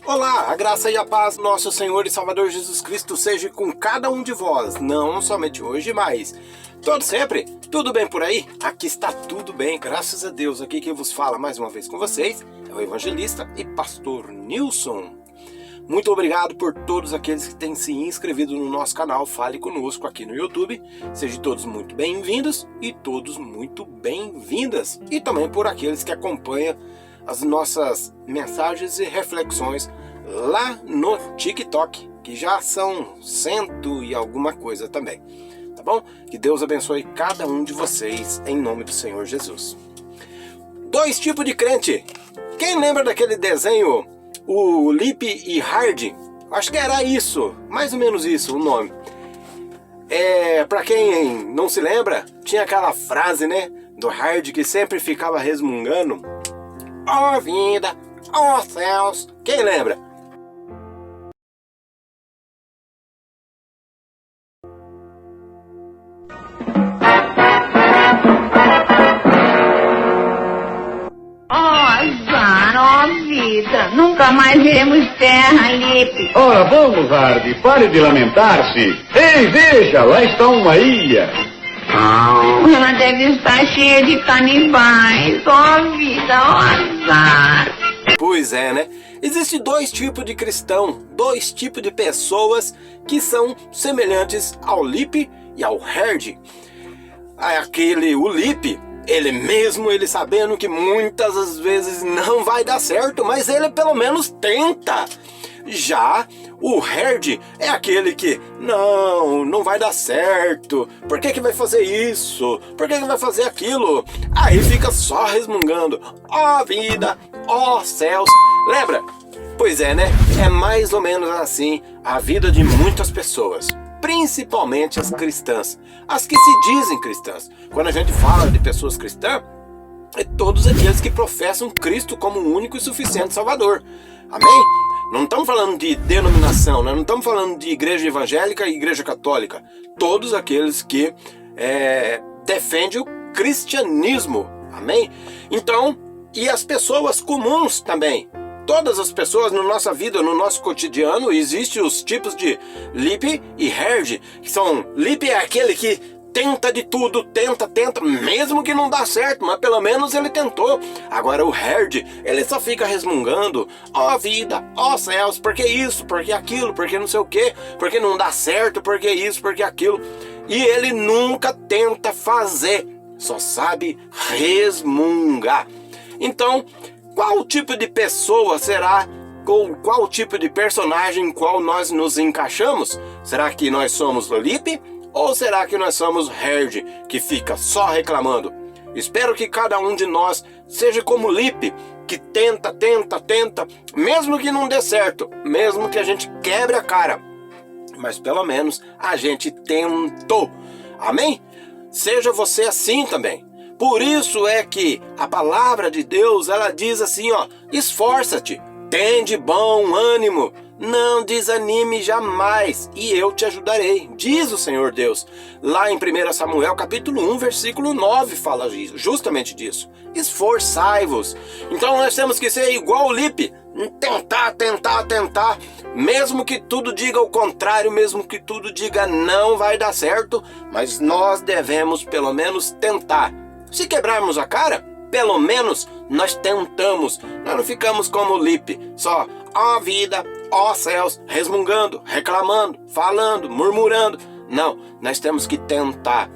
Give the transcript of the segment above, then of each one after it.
Olá, a graça e a paz do nosso Senhor e Salvador Jesus Cristo seja com cada um de vós, não somente hoje, mas todo sempre. Tudo bem por aí? Aqui está tudo bem, graças a Deus. Aqui quem vos fala mais uma vez com vocês é o evangelista e pastor Nilson. Muito obrigado por todos aqueles que têm se inscrevido no nosso canal Fale Conosco aqui no YouTube. Sejam todos muito bem-vindos e todos muito bem-vindas. E também por aqueles que acompanham as nossas mensagens e reflexões lá no TikTok, que já são 100 e alguma coisa também, tá bom? Que Deus abençoe cada um de vocês em nome do Senhor Jesus. Dois tipos de crente. Quem lembra daquele desenho, o Lippe e Hard? Acho que era isso, mais ou menos isso o nome. Para quem não se lembra, tinha aquela frase, né, do Hard que sempre ficava resmungando: ó vida, ó céus. Quem lembra? Ó vida, nunca mais veremos terra, Lippe. Ora, vamos, Hardy, pare de lamentar-se. Ei, veja, lá está uma ilha. Ela deve estar cheia de canibais. Ó vida, ó azar. Pois é, né? Existem dois tipos de cristão, dois tipos de pessoas que são semelhantes ao Lippe e ao Hard. O Lippe, ele sabendo que muitas das vezes não vai dar certo, mas ele pelo menos tenta. Já o Hard é aquele que não vai dar certo. Por que vai fazer isso? Por que vai fazer aquilo? Aí fica só resmungando: ó vida, ó céus. Lembra? Pois é, né? É mais ou menos assim a vida de muitas pessoas, principalmente as cristãs, as que se dizem cristãs. Quando a gente fala de pessoas cristãs, é todos aqueles que professam Cristo como o único e suficiente Salvador. Amém? Não estamos falando de denominação, né? Não estamos falando de igreja evangélica e igreja católica. Todos aqueles que defendem o cristianismo. Amém? Então, e as pessoas comuns também. Todas as pessoas na nossa vida, no nosso cotidiano, existem os tipos de Lippe e Hard. Lippe é aquele que tenta de tudo, tenta, mesmo que não dá certo, mas pelo menos ele tentou. Agora o Hard, ele só fica resmungando: ó vida, ó céus, por que isso, por que aquilo, por que não sei o que, por que não dá certo, por que isso, por que aquilo. E ele nunca tenta fazer, só sabe resmungar. Então, qual tipo de pessoa será, ou qual tipo de personagem em qual nós nos encaixamos? Será que nós somos o Lippe? Ou será que nós somos Hard, que fica só reclamando? Espero que cada um de nós seja como Lippe, que tenta, mesmo que não dê certo, mesmo que a gente quebre a cara, mas pelo menos a gente tentou. Amém? Seja você assim também. Por isso é que a palavra de Deus, ela diz assim, ó: esforça-te, tem de bom ânimo, não desanime jamais, e eu te ajudarei, diz o Senhor Deus. Lá em 1 Samuel capítulo 1, versículo 9, fala justamente disso: esforçai-vos. Então nós temos que ser igual o Lippe, tentar, mesmo que tudo diga o contrário, mesmo que tudo diga não vai dar certo, mas nós devemos pelo menos tentar. Se quebrarmos a cara, pelo menos nós tentamos. Nós não ficamos como o Lippe, só ó vida, ó céus, resmungando, reclamando, falando, murmurando. Não, nós temos que tentar,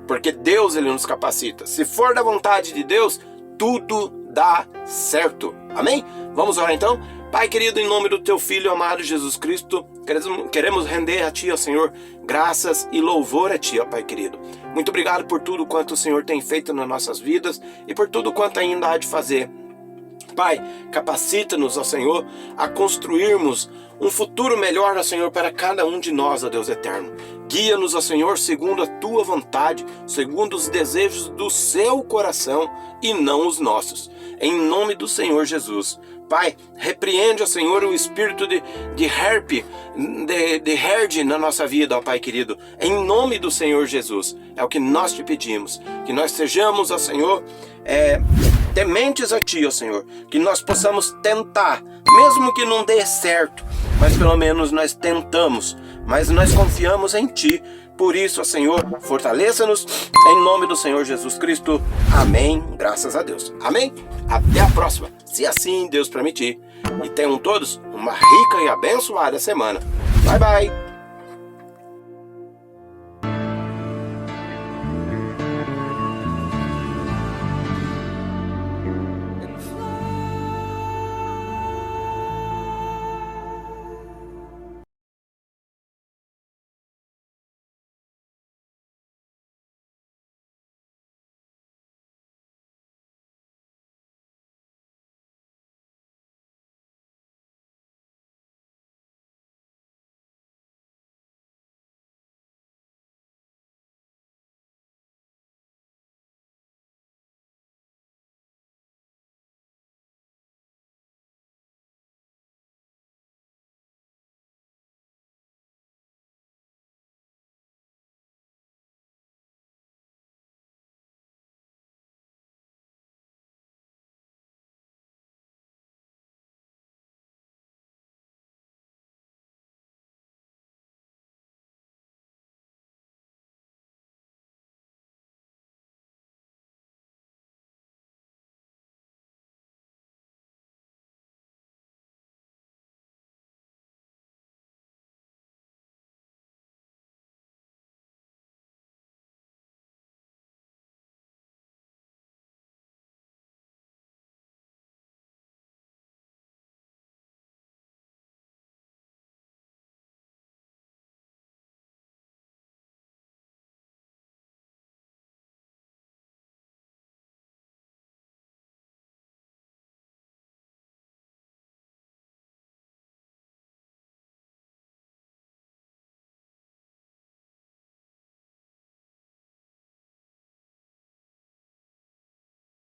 porque Deus, ele nos capacita. Se for da vontade de Deus, tudo dá certo. Amém? Vamos orar então? Pai querido, em nome do teu Filho amado Jesus Cristo, queremos render a ti, ó Senhor, graças e louvor a ti, ó Pai querido. Muito obrigado por tudo quanto o Senhor tem feito nas nossas vidas e por tudo quanto ainda há de fazer. Pai, capacita-nos, ó Senhor, a construirmos um futuro melhor, ó Senhor, para cada um de nós, ó Deus eterno. Guia-nos, ó Senhor, segundo a tua vontade, segundo os desejos do seu coração e não os nossos. Em nome do Senhor Jesus. Pai, repreende, ó Senhor, o espírito de herd na nossa vida, ó Pai querido, em nome do Senhor Jesus. É o que nós te pedimos, que nós sejamos, ó Senhor, tementes a Ti, ó Senhor, que nós possamos tentar, mesmo que não dê certo, mas pelo menos nós tentamos, mas nós confiamos em Ti. Por isso, ó Senhor, fortaleça-nos em nome do Senhor Jesus Cristo. Amém. Graças a Deus. Amém. Até a próxima, se assim Deus permitir. E tenham todos uma rica e abençoada semana. Bye, bye.